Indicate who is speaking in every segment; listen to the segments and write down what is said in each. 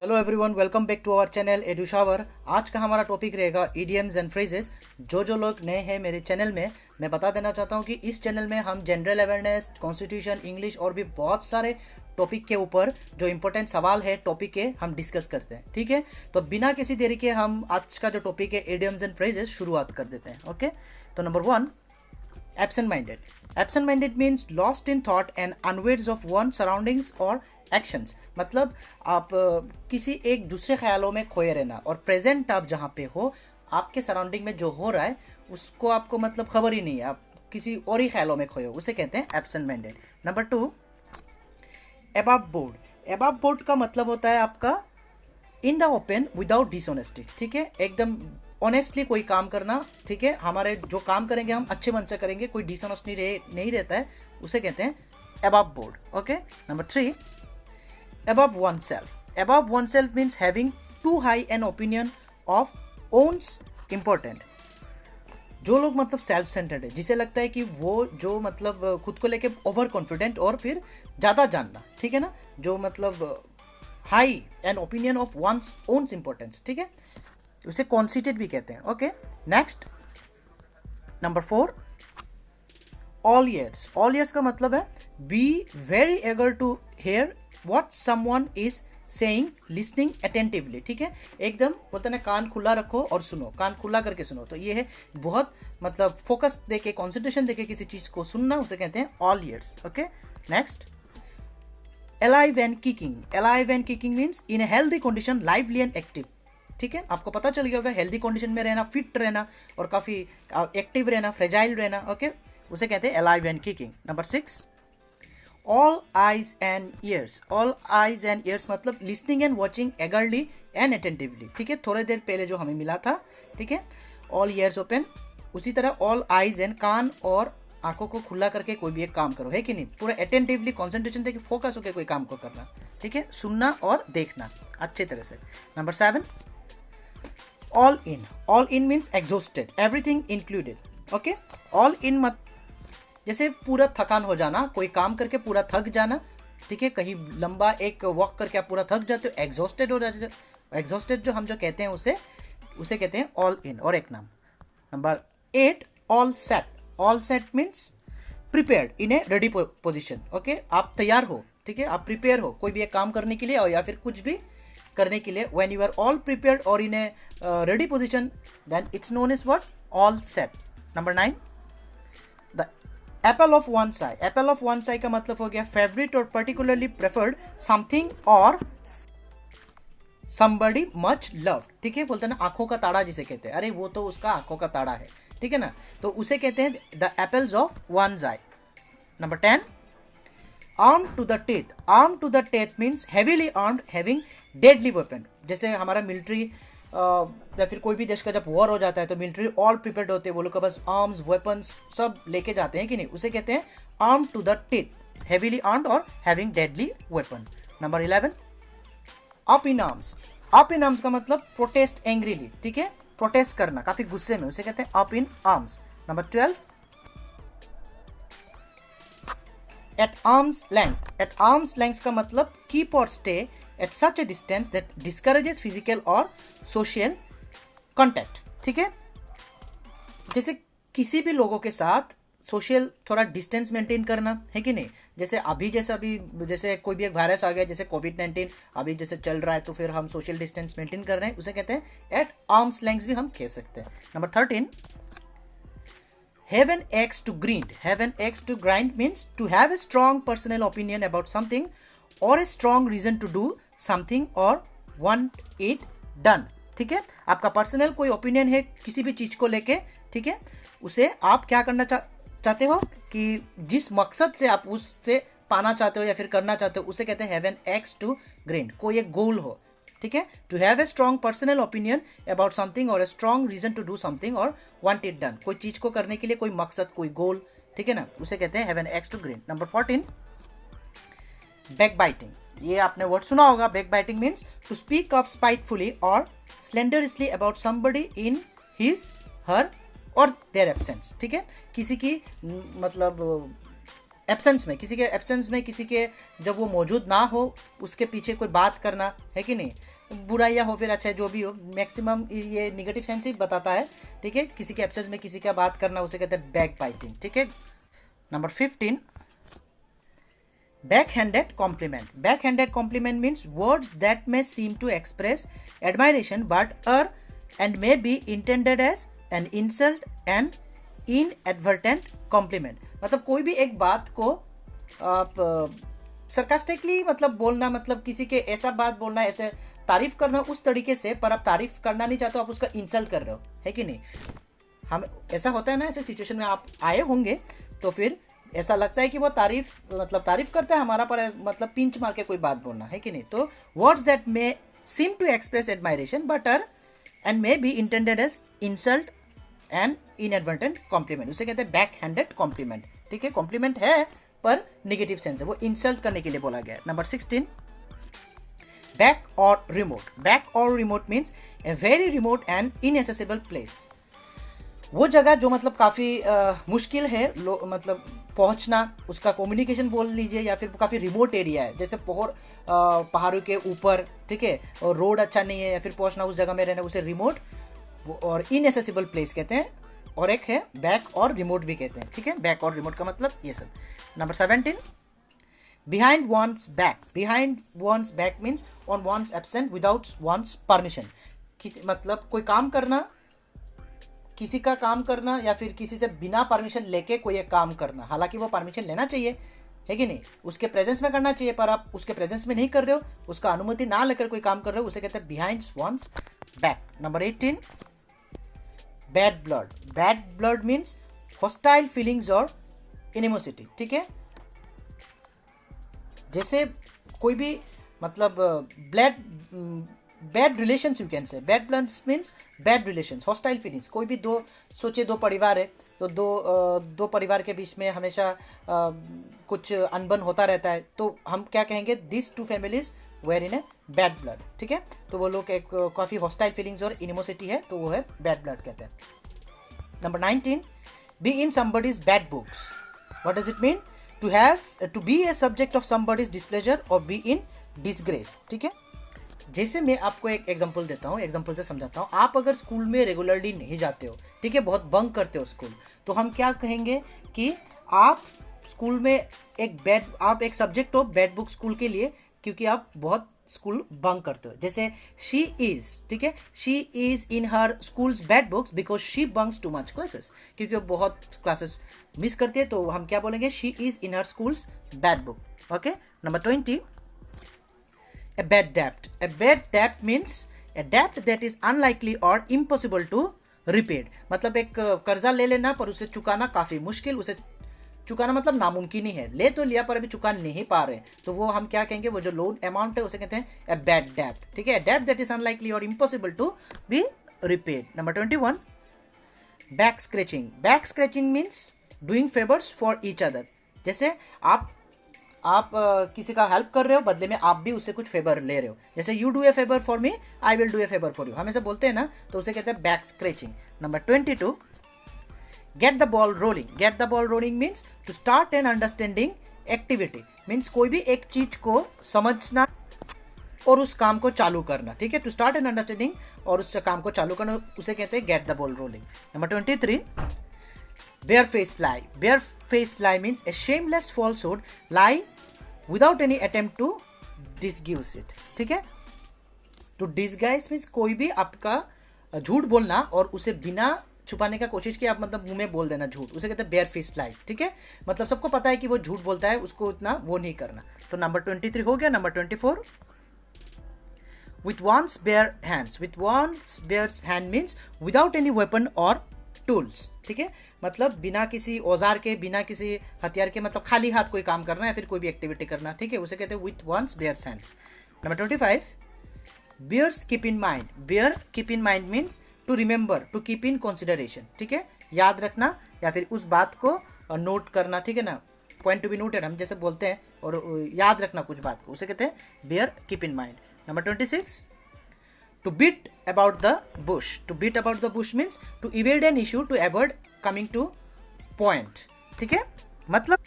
Speaker 1: Hello everyone, welcome back to our channel Edushower. आज का हमारा टॉपिक रहेगा इडियम्स एंड फ्रेजेस। जो लोग नए हैं मेरे चैनल में, मैं बता देना चाहता हूं कि इस चैनल में हम जनरल अवेयरनेस, कॉन्स्टिट्यूशन, इंग्लिश और भी बहुत सारे टॉपिक के ऊपर जो इंपॉर्टेंट सवाल है टॉपिक के हम डिस्कस करते हैं। ठीक है, तो बिना किसी देरी के हम आज का जो टॉपिक है इडियम्स एंड फ्रेजेस शुरुआत कर देते हैं। ओके, तो number 1, absent minded. Absent minded means lost in thought and unawares of one surroundings और एक्शंस। मतलब आप किसी एक दूसरे ख्यालों में खोए रहना और प्रेजेंट आप जहाँ पे हो, आपके सराउंडिंग में जो हो रहा है उसको आपको मतलब खबर ही नहीं है, आप किसी और ही ख्यालों में खोए हो, उसे कहते हैं absent minded. Number 2, above board. Above board का मतलब होता है आपका in the open without dishonesty. ठीक है, एकदम ऑनेस्टली कोई काम करना। ठीक है, हमारे जो काम करेंगे हम अच्छे मन से करेंगे, कोई डिसऑनेस्टी नहीं रहता है, उसे कहते हैं above board. Okay, number 3, above oneself. Above oneself means having too high an opinion of own's important. जो लोग मतलब सेल्फ सेंटर्ड है, जिसे लगता है कि वो जो मतलब खुद को लेके ओवर कॉन्फिडेंट और फिर ज़्यादा जानना, ठीक है ना, जो मतलब high an opinion of one's owns importance. ठीक है, उसे कॉन्सिटेड भी कहते हैं। Okay, next number 4, all ears. All ears का मतलब है be very eager to hear what someone is saying, listening attentively। ठीक है, एकदम बोलते ना कान खुला रखो और सुनो, कान खुला करके सुनो। तो ये है बहुत मतलब फोकस देके, कॉन्सेंट्रेशन देके किसी चीज को सुनना, उसे कहते हैं all years. Okay, next, alive and kicking। alive and kicking means in a healthy condition, lively and active। ठीक है, आपको पता चल गया होगा हेल्दी कंडीशन में रहना, फिट रहना और काफी एक्टिव रहना, फ्रेजाइल रहना। ओके, उसे कहते हैं alive and kicking। Number 6, all eyes and ears। all eyes and ears मतलब listening and watching eagerly and attentively। ठीक है, थोड़ी देर पहले जो हमें मिला था। ठीक है, all ears open, उसी तरह all eyes and कान और आंखों को खुला करके कोई भी एक काम करो, है कि नहीं, पूरा attentively कंसंट्रेशन देके फोकस होकर कोई काम को करना। ठीक है, सुनना और देखना अच्छे तरह से। Number 7, all in। all in means exhausted, everything included। Okay, all in मत जैसे पूरा थकान हो जाना, कोई काम करके पूरा थक जाना। ठीक है, कहीं लंबा एक वॉक करके आप पूरा थक जाते हो, एग्जॉस्टेड हो जाते हो। एग्जॉस्टेड जो हम जो कहते हैं उसे कहते हैं ऑल इन, और एक नाम। Number 8, all set. All set means prepared in a ready position. Okay, आप तैयार हो। ठीक है, आप प्रिपेयर हो कोई भी एक काम करने के लिए और या फिर कुछ भी करने के लिए। When you are all prepared और in a ready position, then it's known as what, all set. Number 9, apple of one's eye. Apple of one's eye का मतलब हो गया फेवरेट और पर्टिकुलरली प्रेफर्ड समथिंग और somebody मच लव्ड। ठीक है, बोलते हैं ना आंखों का ताड़ा जिसे कहते हैं, अरे वो तो उसका आंखों का ताड़ा है। ठीक है ना, तो उसे कहते हैं the apples of one eye. Number 10, armed to the teeth. Armed to the teeth means heavily armed, having deadly weapon. जैसे हमारा मिलिट्री या फिर कोई भी देश का जब वॉर हो जाता है तो मिलिट्री ऑल प्रिपेयर्ड होते हैं, वो लोग के पास आर्म्स, वेपन्स सब लेके जाते हैं कि नहीं, उसे कहते हैं arm to the teeth, heavily armed और having deadly weapon. Number 11, up in arms. Up in arms का मतलब प्रोटेस्ट एंग्रीली। ठीक है, प्रोटेस्ट करना काफी गुस्से में, उसे कहते हैं up in arms. Number 12, at arms length. At arms length का मतलब कीप और stay at such a distance that discourages physical और social contact। ठीक है, जैसे किसी भी लोगों के साथ सोशल थोड़ा डिस्टेंस मेंटेन करना, है कि नहीं। जैसे कोई भी एक वायरस आ गया, जैसे कोविड-19 अभी जैसे चल रहा है, तो फिर हम सोशल डिस्टेंस मेंटेन कर रहे हैं, उसे कहते हैं एट आर्म्स लेंथ भी हम कह सकते हैं। Number 13, have an axe to grind। have an axe to grind means to have a strong personal opinion about something or a strong reason to do something और want it done। ठीक है, आपका personal कोई opinion है किसी भी चीज को लेके। ठीक है, उसे आप क्या करना चाहते हो कि जिस मकसद से आप उससे पाना चाहते हो या फिर करना चाहते हो, उसे कहते हैं have an axe to grind, कोई एक गोल हो। ठीक है, to have a strong personal opinion about something और a strong reason to do something और want it done, कोई चीज को करने के लिए कोई मकसद, कोई गोल। ठीक है ना, उसे कहते हैं have an axe to grind. Number 14, back biting. ये आपने वर्ड सुना होगा, back biting means to speak of spitefully और slanderously about somebody in his, her और देयर एब्सेंस। ठीक है, किसी की मतलब एब्सेंस में किसी के जब वो मौजूद ना हो उसके पीछे कोई बात करना, है कि नहीं। बुराइयाँ हो फिर अच्छा जो भी हो, मैक्सिमम ये निगेटिव सेंस ही बताता है, ठीक है। किसी के एब्सेंस में किसी का बात करना उसे कहते हैं बैक बाइटिंग, ठीक है। Number 15, backhanded compliment. Backhanded compliment means words that may seem to express admiration but are and may be intended as an insult and inadvertent compliment. मतलब कोई भी एक बात को आप सरकास्टिकली मतलब बोलना, मतलब किसी के ऐसा बात बोलना, ऐसे तारीफ करना उस तरीके से, पर आप तारीफ करना नहीं चाहते, आप उसका इंसल्ट कर रहे हो, है कि नहीं। हम ऐसा होता है ना, ऐसे सिचुएशन में आप आए होंगे तो फिर ऐसा लगता है कि वो तारीफ करता है हमारा, पर मतलब पिंच मार के कोई बात बोलना, है कि नहीं। तो words that may seem to express admiration but are and may be intended as insult and inadvertent compliment, उसे कहते हैं बैक हैंडेड कॉम्प्लीमेंट, ठीक है। कॉम्प्लीमेंट है पर नेगेटिव सेंस है, वो इंसल्ट करने के लिए बोला गया है। नंबर 16, बैक और रिमोट. बैक और remote means a very remote and इनएसेसिबल place. वो जगह जो मतलब काफ़ी मुश्किल है मतलब पहुंचना, उसका कम्युनिकेशन बोल लीजिए, या फिर काफ़ी रिमोट एरिया है, जैसे पहाड़ों के ऊपर, ठीक है, और रोड अच्छा नहीं है, या फिर पहुंचना उस जगह में रहना, उसे रिमोट और इनएसेसिबल प्लेस कहते हैं. और एक है बैक और रिमोट भी कहते हैं, ठीक है. बैक और रिमोट का मतलब ये सब. Number 17, behind one's back. Behind one's back means on one's absent without one's permission. किसी मतलब कोई काम करना, किसी का काम करना, या फिर किसी से बिना परमिशन लेके कोई एक काम करना. हालांकि वो परमिशन लेना चाहिए, है कि नहीं, उसके प्रेजेंस में करना चाहिए, पर आप उसके प्रेजेंस में नहीं कर रहे हो, उसका अनुमति ना लेकर कोई काम कर रहे हो, उसे कहते हैं behind one's back. Number 18, bad blood. Bad blood means hostile feelings और एनिमोसिटी, ठीक है. जैसे कोई भी मतलब bad relations, you can say. Bad blood means bad relations, hostile feelings. कोई भी दो परिवार है, तो दो परिवार के बीच में हमेशा कुछ अनबन होता रहता है, तो हम क्या कहेंगे, this two families were in a bad blood, ठीक है. तो वो लोग एक काफ़ी हॉस्टाइल फीलिंग्स और एनिमोसिटी है, तो वो है बैड ब्लड कहते हैं. Number 19, be in somebody's bad books. What does it mean? To be a subject of somebody's displeasure और बी इन डिसग्रेस, ठीक है. जैसे मैं आपको एक एग्जांपल देता हूँ, एग्जांपल से समझाता हूँ. आप अगर स्कूल में रेगुलरली नहीं जाते हो, ठीक है, बहुत बंक करते हो स्कूल, तो हम क्या कहेंगे कि आप स्कूल में आप एक सब्जेक्ट हो बैड बुक स्कूल के लिए, क्योंकि आप बहुत स्कूल बंक करते हो. जैसे शी इज, ठीक है, she is in her schools bad books because she bunks too much classes. क्योंकि वो बहुत क्लासेस मिस करती है, तो हम क्या बोलेंगे, she is in her schools bad book. Okay. Number 20, a bad debt. A bad debt means a debt that is unlikely or impossible to repay. मतलब एक कर्जा ले लेना पर उसे चुकाना काफी मुश्किल, उसे चुकाना मतलब नामुमकिन ही है. ले तो लिया पर अभी चुका नहीं पा रहे, तो वो हम क्या कहेंगे, वो जो लोन अमाउंट है उसे कहते हैं a bad debt, ठीक है. debt that is unlikely or impossible to be repaid. Number 21, back scratching. Back scratching means doing favors for each other. जैसे आप किसी का हेल्प कर रहे हो, बदले में आप भी उससे कुछ फेवर ले रहे हो. जैसे you do a favour for me, I will do a favour for you, हम ऐसे बोलते हैं ना, तो उसे कहते हैं back scratching. Number 22, get the ball rolling. Get the ball rolling means to start an understanding activity. Means कोई भी एक चीज को समझना और उस काम को चालू करना, ठीक है. टू स्टार्ट एन अंडरस्टैंडिंग और उस काम को चालू करना, उसे कहते हैं gate the ball rolling. Number 23, barefaced lie. Barefaced lie means a shameless falsehood, lie without any attempt to disguise it, ठीक है. To disguise means कोई भी आपका झूठ बोलना और उसे बिना छुपाने का कोशिश की आप मतलब मुंह में बोल देना झूठ, उसे कहते हैं barefaced lie, ठीक है. मतलब सबको पता है कि वो झूठ बोलता है, उसको इतना वो नहीं करना. तो नंबर 23 हो गया. Number 24, with one's bare hands. With one's bare hand means without any weapon or tools, ठीक है. मतलब बिना किसी औजार के, बिना किसी हथियार के, मतलब खाली हाथ कोई काम करना या फिर कोई भी एक्टिविटी करना, ठीक है, उसे कहते हैं with one's bare hands. Number 25, bears keep in mind. Bear keep in mind means to remember, to keep in consideration, ठीक है, याद रखना या फिर उस बात को नोट करना, ठीक है ना, पॉइंट टू बी नोटेड हम जैसे बोलते हैं, और याद रखना कुछ बात को, उसे कहते हैं bear keep in mind. Number 26, to beat about the bush. To beat about the bush means to evade an issue, to avoid coming to point, ठीक है. मतलब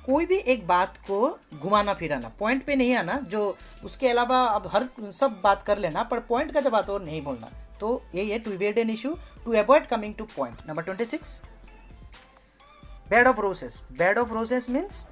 Speaker 1: कोई भी एक बात को घुमाना फिराना, पॉइंट पे नहीं आना, जो उसके अलावा अब हर सब बात कर लेना पर पॉइंट का जब बात हो नहीं बोलना। तो यही है to evade an issue, to avoid coming to point. Number 26, bed of roses. Bed of roses means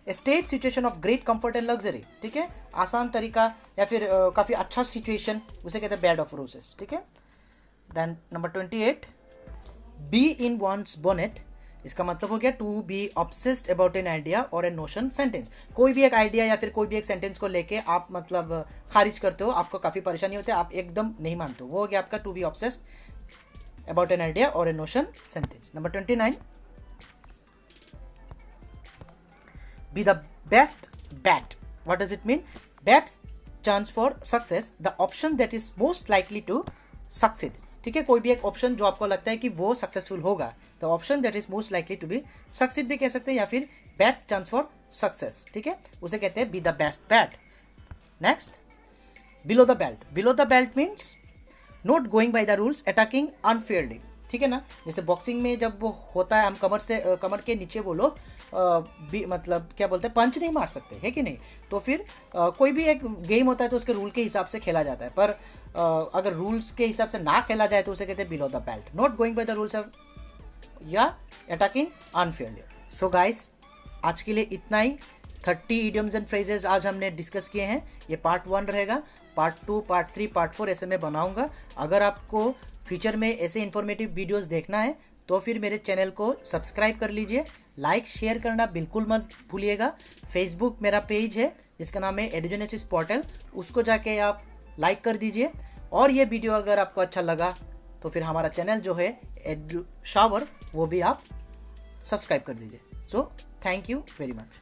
Speaker 1: state situation of great comfort and luxury, ठीक है, आसान तरीका या फिर काफ़ी अच्छा सिचुएशन, उसे कहते हैं बेड ऑफ रोसेस, ठीक है। Then number 28, be in one's bonnet. इसका मतलब हो गया to be obsessed about an idea और एन नोशन सेंटेंस। कोई भी एक आइडिया या फिर कोई भी एक सेंटेंस को लेके आप मतलब खारिज करते हो, आपको काफ़ी परेशानी होती है, आप एकदम नहीं मानते हो, वो हो गया आपका to be obsessed about an idea और an notion sentence. Number 29, be the best bet. What does it mean? Bet chance for success, the option that is most likely to succeed, ठीक है, कोई भी एक ऑप्शन जो आपको लगता है कि वो सक्सेसफुल होगा, the option that is most likely to be succeed भी कह सकते हैं, या फिर बेट चांस फॉर सक्सेस, ठीक है, उसे कहते हैं be the best bat. Next, below the belt. Below the belt means not going by the rules, attacking unfairly, ठीक है ना। जैसे बॉक्सिंग में जब वो होता है, हम कमर के नीचे वो लोग मतलब क्या बोलते हैं, पंच नहीं मार सकते, है कि नहीं। तो फिर कोई भी एक गेम होता है तो उसके रूल के हिसाब से खेला जाता है, पर अगर रूल्स के हिसाब से ना खेला जाए तो उसे कहते हैं below the belt, not going by the rules या अटैकिंग अनफेयरली। सो गाइस, आज के लिए इतना ही। 30 इडियम्स एंड फ्रेजेस आज हमने डिस्कस किए हैं। ये पार्ट 1 रहेगा, पार्ट 2, पार्ट 3, पार्ट 4 ऐसे मैं बनाऊंगा। अगर आपको फ्यूचर में ऐसे इन्फॉर्मेटिव वीडियोस देखना है तो फिर मेरे चैनल को सब्सक्राइब कर लीजिए, लाइक शेयर करना बिल्कुल मत भूलिएगा। फेसबुक मेरा पेज है जिसका नाम है एडुजेनेसिस पोर्टल, उसको जाके आप लाइक कर दीजिए। और ये वीडियो अगर आपको अच्छा लगा तो फिर हमारा चैनल जो है एडू शावर, वो भी आप सब्सक्राइब कर दीजिए। So thank you very much.